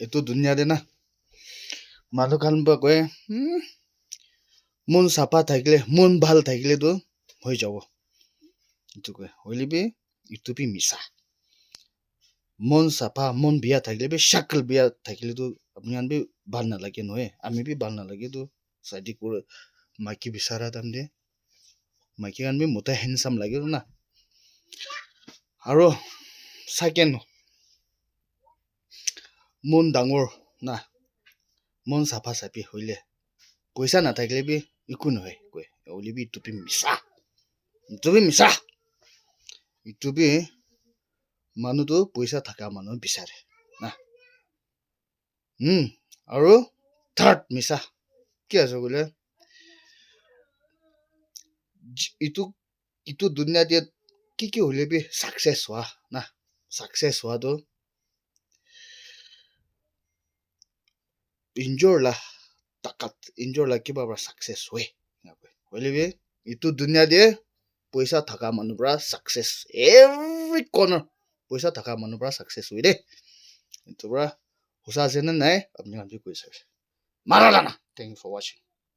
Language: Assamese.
এইটো দুনিয়া দে না মানুহ খান বা কয় মন চাফা থাকিলে মন ভাল থাকিলেতো হৈ যাব এইটো কয় হলিবি ইটো বি মিছা মন চাফা মন বিয়া থাকিলে বি চাকল বিয়া থাকিলেতো আপুনি বি ভাল নালাগে নহয় আমি বি ভাল নালাগে তো চাইডি কৰে মাইকী বিচাৰা দাম দে মাইকী কান বি মোটা হেণ্ডচাম লাগে না আৰু ছেকেণ্ড মন ডাঙৰ না মন চাফা চাপি হইলে পইচা নাথাকিলে বি একো নহয় কয় হলিবি ইটো বি মিছা ইটো বি মানুহটো পইচা থকা মানুহ বিচাৰে না আৰু থাৰ্ড মিছা কি আছে বোলে ইটো দুনিয়া দিয়ে কি হলে বি সাকসেস হোৱা না সাকসেস হোৱাটো ইনজৰ লা কিবা সাকসেস হয় হলে বি ইটো দুনিয়া দিয়ে পইচা থকা মানুহ পৰা সাকসেস এভৰি কৰ্নাৰ পইচা থকা মানুহ পৰা সাকসেস হয় দেই এইটো পৰা সঁচা আছে নে নাই আপুনি কৈ চাব মাৰা দানা থেংক ইউ ফৰ ৱাচিং